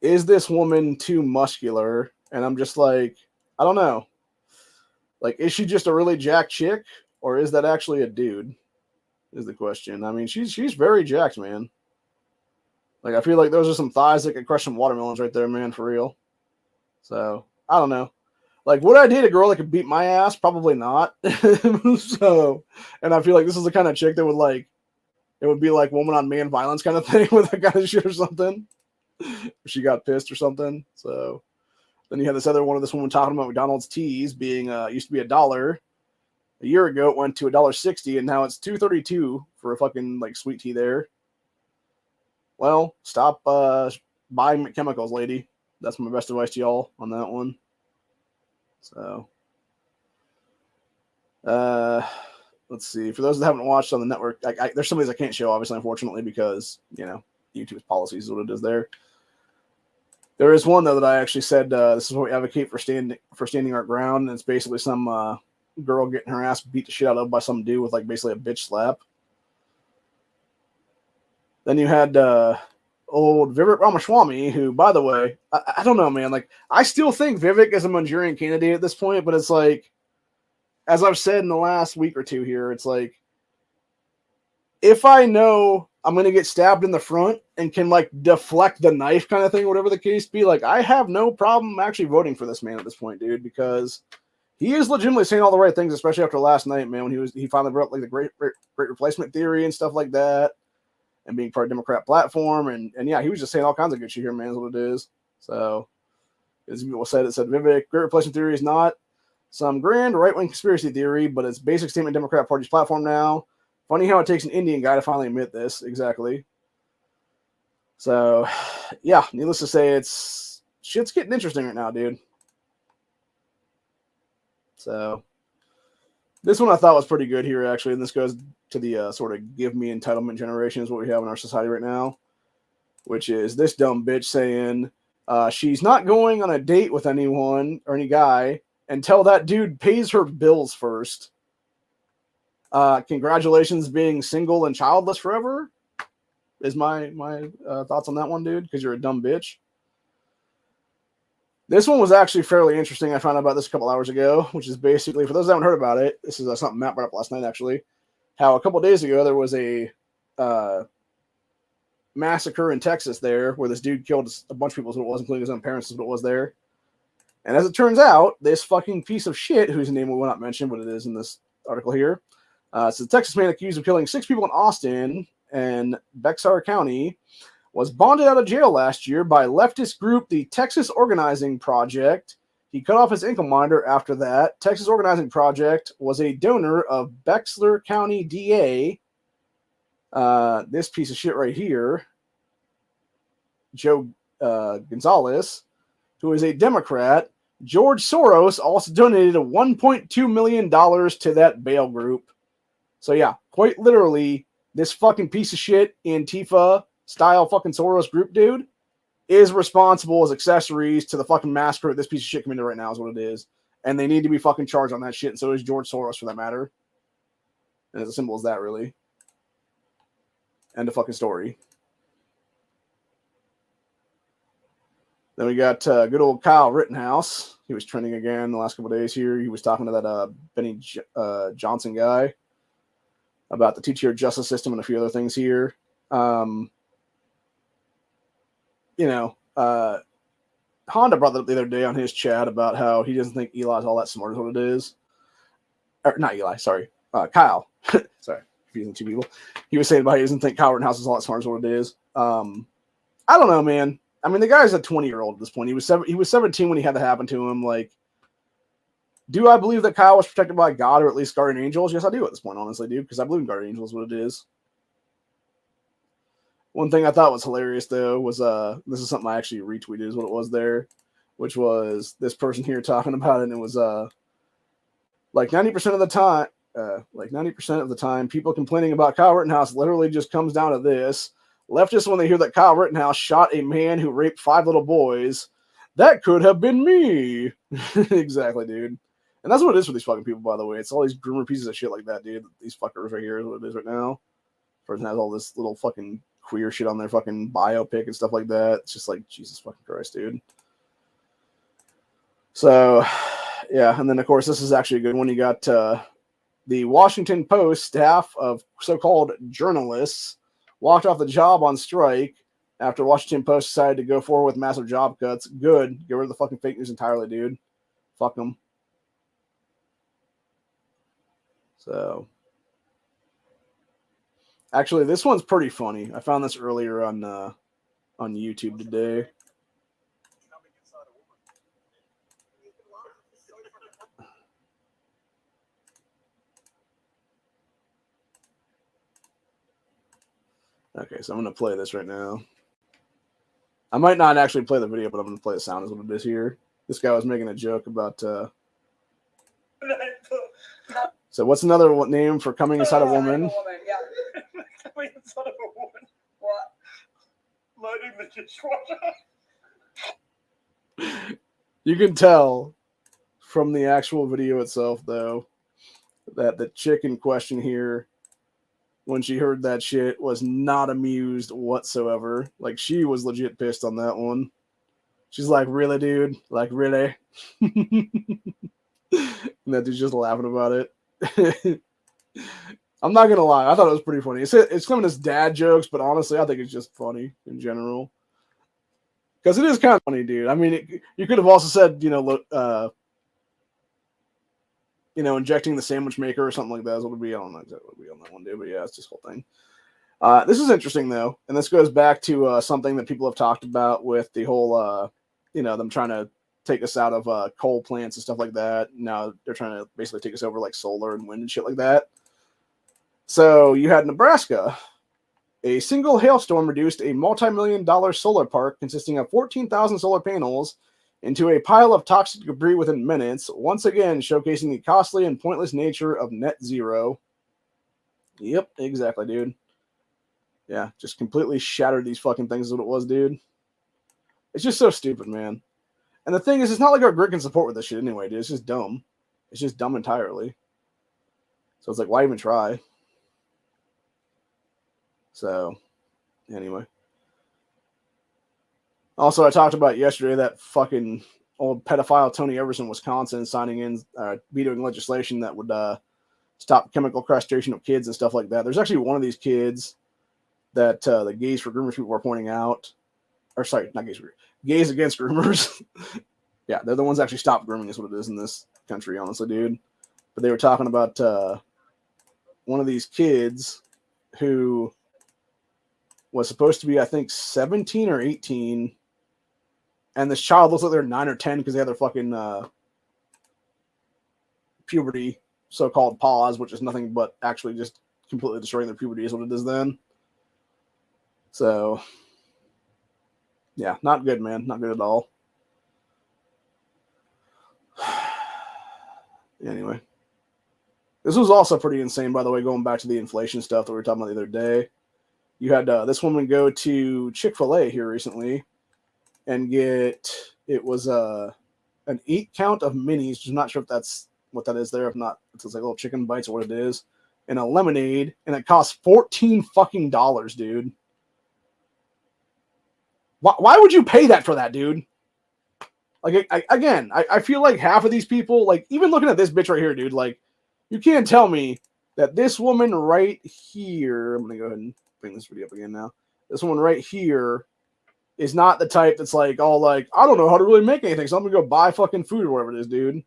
is this woman too muscular? And I'm just like, I don't know. Like, is she just a really jacked chick, or is that actually a dude? Is the question. I mean, she's very jacked, man. Like, I feel like those are some thighs that could crush some watermelons right there, man, for real. So I don't know. Like, would I date a girl that could beat my ass? Probably not. So, and I feel like this is the kind of chick that would like, it would be like woman on man violence kind of thing with that kind of shit or something. If she got pissed or something. So then you have this other one of this woman talking about McDonald's teas being used to be $1. A year ago it went to $1.60 and now it's $2.32 for a fucking like sweet tea there. Well, stop buying chemicals, lady. That's my best advice to y'all on that one. So, let's see. For those that haven't watched on the network, there's some of these I can't show, obviously, unfortunately, because, you know, YouTube's policies is what it is there. There is one, though, that I actually said, this is what we advocate for standing our ground, and it's basically some girl getting her ass beat the shit out of by some dude with, like, basically a bitch slap. Then you had old Vivek Ramaswamy, who, by the way, I don't know, man. Like, I still think Vivek is a Manchurian candidate at this point, but it's like, as I've said in the last week or two here, it's like, if I know I'm going to get stabbed in the front and can, like, deflect the knife kind of thing, whatever the case be, like, I have no problem actually voting for this man at this point, dude, because he is legitimately saying all the right things, especially after last night, man, when he finally brought up, like, the great replacement theory and stuff like that, and being part of the Democrat platform, and yeah, he was just saying all kinds of good shit here, man, is what it is. So, as people said, Vivek, great replacement theory is not some grand right-wing conspiracy theory, but it's basic statement Democrat Party's platform now. Funny how it takes an Indian guy to finally admit this, exactly. So, yeah, needless to say, shit's getting interesting right now, dude. So, this one I thought was pretty good here, actually, and this goes to the sort of give me entitlement generation is what we have in our society right now, which is this dumb bitch saying she's not going on a date with anyone or any guy until that dude pays her bills first. Congratulations being single and childless forever is my thoughts on that one, dude, because you're a dumb bitch. This one was actually fairly interesting. I found out about this a couple hours ago, which is basically, for those that haven't heard about it, this is something Matt brought up last night, actually, how a couple days ago there was a massacre in Texas there where this dude killed a bunch of people, so it was, including his own parents, is what it was there. And as it turns out, this fucking piece of shit, whose name we will not mention, but it is in this article here, so the Texas man accused of killing 6 people in Austin and Bexar County was bonded out of jail last year by leftist group the Texas Organizing Project. He cut off his income monitor after that. Texas Organizing Project was a donor of Bexar County DA, this piece of shit right here, Joe Gonzalez, who is a Democrat. George Soros also donated $1.2 million to that bail group. So yeah, quite literally, this fucking piece of shit Antifa style fucking Soros group, dude, is responsible as accessories to the fucking massacre this piece of shit committed right now is what it is. And they need to be fucking charged on that shit, and so is George Soros for that matter. And it's as simple as that, really. End of fucking story. Then we got good old Kyle Rittenhouse. He was trending again the last couple of days here. He was talking to that Benny Johnson guy about the two-tier justice system and a few other things here. Honda brought that up the other day on his chat about how he doesn't think Eli's all that smart is what it is. Or not Eli, sorry. Kyle. Sorry, confusing two people. He was saying about he doesn't think Kyle Rittenhouse is all that smart is what it is. I don't know, man. I mean, the guy's a 20-year-old at this point. He was 17 when he had that happen to him. Like, do I believe that Kyle was protected by God or at least guardian angels? Yes, I do at this point, honestly, dude, because I believe in guardian angels is what it is. One thing I thought was hilarious, though, was this is something I actually retweeted is what it was there, which was this person here talking about it, and it was like 90% of the time, people complaining about Kyle Rittenhouse literally just comes down to this. Leftists, when they hear that Kyle Rittenhouse shot a man who raped 5 little boys, that could have been me. Exactly, dude. And that's what it is for these fucking people, by the way. It's all these groomer pieces of shit like that, dude. These fuckers right here is what it is right now. Person has all this little fucking queer shit on their fucking biopic and stuff like that. It's just like, Jesus fucking Christ, dude. So, yeah. And then, of course, this is actually a good one. You got the Washington Post staff of so-called journalists walked off the job on strike after Washington Post decided to go forward with massive job cuts. Good. Get rid of the fucking fake news entirely, dude. Fuck them. So, actually, this one's pretty funny. I found this earlier on YouTube today. Okay, so I'm going to play this right now. I might not actually play the video, but I'm going to play the sound as what it is here. This guy was making a joke about... So what's another name for coming inside a woman? Yeah. Coming inside of a woman. What? Loading the dishwasher. You can tell from the actual video itself, though, that the chick in question here, when she heard that shit, was not amused whatsoever. Like, she was legit pissed on that one. She's like, really, dude? Like, really? And that dude's just laughing about it. I'm not gonna lie, I thought it was pretty funny. It's coming as dad jokes, but honestly, I think it's just funny in general. Because it is kind of funny, dude. I mean, you could have also said, injecting the sandwich maker or something like that is what would be. I don't know exactly what would be on that one, dude, but yeah, it's this whole thing. This is interesting, though, and this goes back to something that people have talked about with the whole, them trying to take us out of coal plants and stuff like that. Now they're trying to basically take us over like solar and wind and shit like that. So you had Nebraska, A single hailstorm reduced a multi-million-dollar solar park consisting of 14,000 solar panels into a pile of toxic debris within minutes, once again showcasing the costly and pointless nature of net zero. Yep, exactly, dude. Yeah, just completely shattered these fucking things is what it was, dude. It's just so stupid, man. And the thing is, it's not like our grid can support with this shit anyway, dude. It's just dumb. It's just dumb entirely. So it's like, why even try? So, anyway. Also, I talked about yesterday that fucking old pedophile Tony Evers in Wisconsin signing in, vetoing legislation that would stop chemical castration of kids and stuff like that. There's actually one of these kids that the Gays for Groomers people were pointing out. Or, sorry, not Gays for Gays Against Groomers. Yeah, they're the ones that actually stop grooming is what it is in this country, honestly, dude. But they were talking about one of these kids who was supposed to be, I think, 17 or 18, and this child looks like they're 9 or 10 because they have their fucking puberty so-called pause, which is nothing but actually just completely destroying their puberty is what it is then. So, yeah, not good, man. Not good at all. Anyway. This was also pretty insane, by the way, going back to the inflation stuff that we were talking about the other day. You had this woman go to Chick-fil-A here recently and get, it was an 8 count of minis. Just not sure if that's what that is there. If not, it's like little chicken bites or what it is. And a lemonade, and it costs $14 fucking dollars, dude. Why would you pay that for that, dude? Like, I feel like half of these people, like, even looking at this bitch right here, dude, like, you can't tell me that this woman right here, I'm going to go ahead and bring this video up again now. This woman right here is not the type that's like, all like, I don't know how to really make anything, so I'm going to go buy fucking food or whatever it is, dude.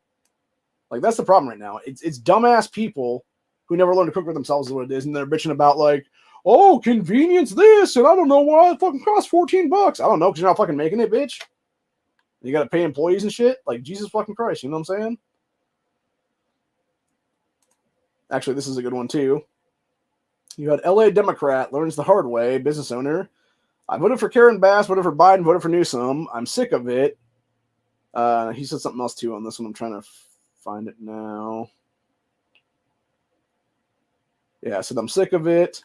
Like, that's the problem right now. It's dumbass people who never learn to cook for themselves is what it is, and they're bitching about, like, oh, convenience this, and I don't know why it fucking costs $14. I don't know, because you're not fucking making it, bitch. You got to pay employees and shit. Like, Jesus fucking Christ, you know what I'm saying? Actually, this is a good one, too. You had LA Democrat learns the hard way, business owner. I voted for Karen Bass, voted for Biden, voted for Newsom. I'm sick of it. He said something else, too, on this one. I'm trying to find it now. Yeah, I said, I'm sick of it.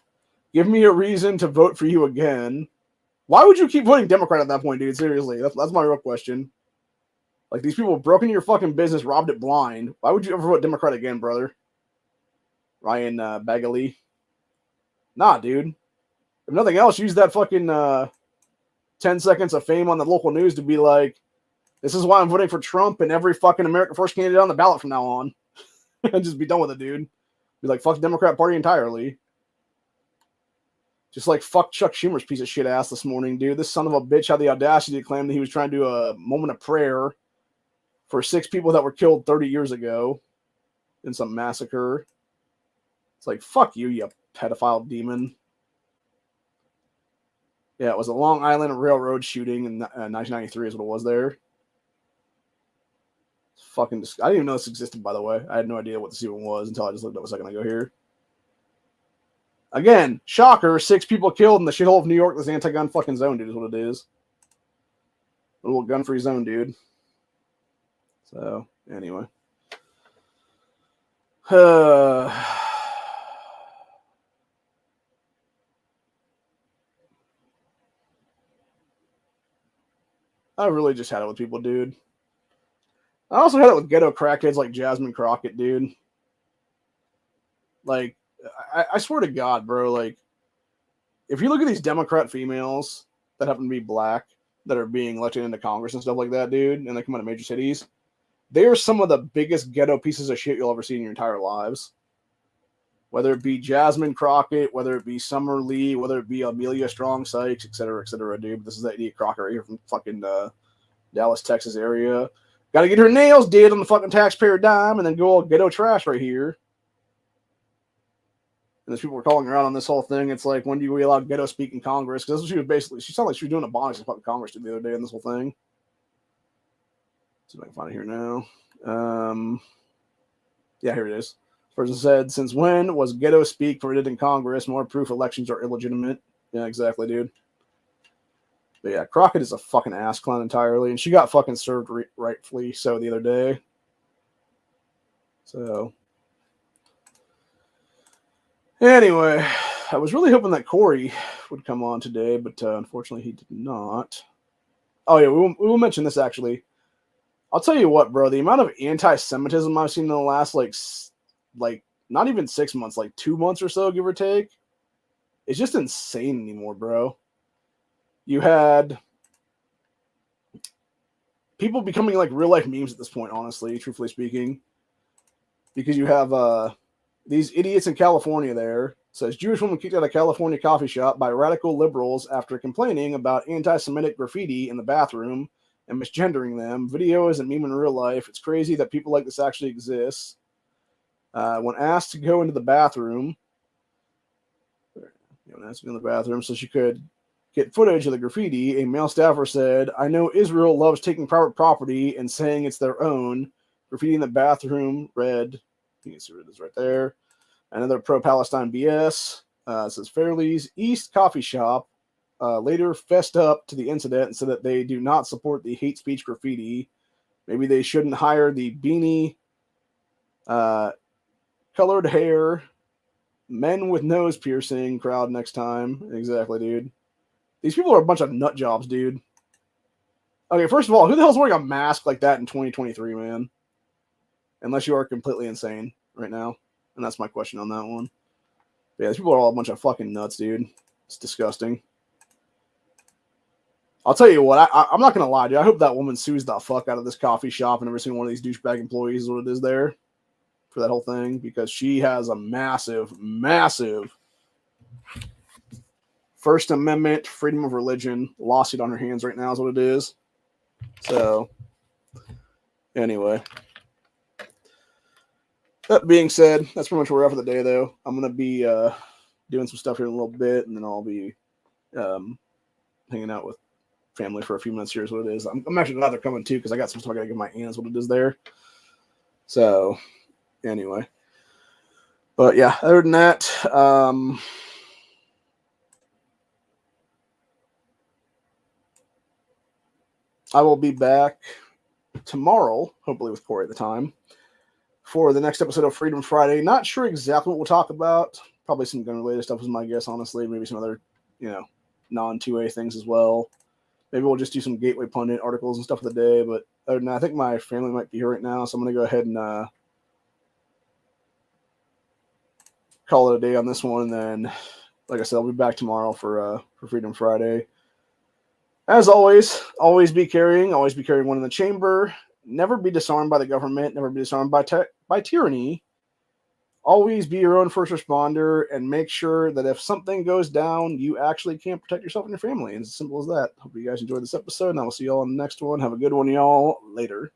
Give me a reason to vote for you again. Why would you keep voting Democrat at that point, dude? Seriously, that's my real question. Like, these people broke into your fucking business, robbed it blind. Why would you ever vote Democrat again, brother? Ryan Bagley. Nah, dude. If nothing else, use that fucking 10 seconds of fame on the local news to be like, this is why I'm voting for Trump and every fucking America First candidate on the ballot from now on. And just be done with it, dude. Be like, fuck the Democrat Party entirely. Just like fuck Chuck Schumer's piece of shit ass this morning, dude. This son of a bitch had the audacity to claim that he was trying to do a moment of prayer for 6 people that were killed 30 years ago in some massacre. It's like, fuck you, you pedophile demon. Yeah, it was a Long Island Railroad shooting in 1993 is what it was there. It's fucking I didn't even know this existed, by the way. I had no idea what this even was until I just looked up a second ago here. Again, shocker, 6 people killed in the shithole of New York. This anti-gun fucking zone, dude, is what it is. A little gun-free zone, dude. So, anyway. I really just had it with people, dude. I also had it with ghetto crackheads like Jasmine Crockett, dude. Like, I swear to God, bro, like, if you look at these Democrat females that happen to be black that are being elected into Congress and stuff like that, dude, and they come out of major cities, they are some of the biggest ghetto pieces of shit you'll ever see in your entire lives. Whether it be Jasmine Crockett, whether it be Summer Lee, whether it be Amelia Strong Sykes, et cetera, dude. This is that idiot Crocker right here from fucking Dallas, Texas area. Got to get her nails did on the fucking taxpayer dime and then go all ghetto trash right here. And there's people were calling her out on this whole thing. It's like, when do we allow ghetto speak in Congress? Because that's what she was basically, she sounded like she was doing a bonus in fucking Congress the other day in this whole thing. See if I can find it here now. Yeah, here it is. This person said, since when was ghetto speak permitted in Congress? More proof elections are illegitimate. Yeah, exactly, dude. But yeah, Crockett is a fucking ass clown entirely, and she got fucking served rightfully so the other day. So, anyway, I was really hoping that Corey would come on today, but unfortunately he did not. Oh yeah, we will mention this actually. I'll tell you what, bro. The amount of anti-Semitism I've seen in the last like not even 6 months, like 2 months or so, give or take, it's just insane anymore, bro. You had people becoming like real life memes at this point, honestly, truthfully speaking, because you have these idiots in California. There says Jewish woman kicked out of California coffee shop by radical liberals after complaining about anti-Semitic graffiti in the bathroom and misgendering them. Video isn't meme in real life. It's crazy that people like this actually exist. When asked to go into the bathroom, so she could get footage of the graffiti, a male staffer said, "I know Israel loves taking private property and saying it's their own. Graffiti in the bathroom read," I think it is right there. Another pro-Palestine BS. Says Fairley's East Coffee Shop later fessed up to the incident and said that they do not support the hate speech graffiti. Maybe they shouldn't hire the beanie, colored hair, men with nose piercing crowd next time. Exactly, dude. These people are a bunch of nut jobs, dude. Okay, first of all, who the hell's wearing a mask like that in 2023, man? Unless you are completely insane right now. And that's my question on that one. But yeah, these people are all a bunch of fucking nuts, dude. It's disgusting. I'll tell you what, I'm not going to lie, dude. I hope that woman sues the fuck out of this coffee shop and every single one of these douchebag employees is what it is there for that whole thing, because she has a massive, massive First Amendment, freedom of religion lawsuit on her hands right now is what it is. So, anyway. That being said, that's pretty much where we're at for the day, though. I'm going to be doing some stuff here in a little bit, and then I'll be hanging out with family for a few minutes here is what it is. I'm actually glad they're coming, too, because I got some stuff I got to give my aunts what it is there. So, anyway. But, yeah, other than that, I will be back tomorrow, hopefully with Corey at the time, for the next episode of Freedom Friday. Not sure exactly what we'll talk about. Probably some gun-related stuff is my guess, honestly. Maybe some other, non-2A things as well. Maybe we'll just do some Gateway Pundit articles and stuff of the day. But other than that, I think my family might be here right now, so I'm going to go ahead and call it a day on this one. And then, like I said, I'll be back tomorrow for Freedom Friday. As always be carrying one in the chamber. Never be disarmed by the government. Never be disarmed by tyranny. Always be your own first responder and make sure that if something goes down, you actually can protect yourself and your family. It's as simple as that. Hope you guys enjoyed this episode, and I will see you all on the next one. Have a good one, y'all. Later.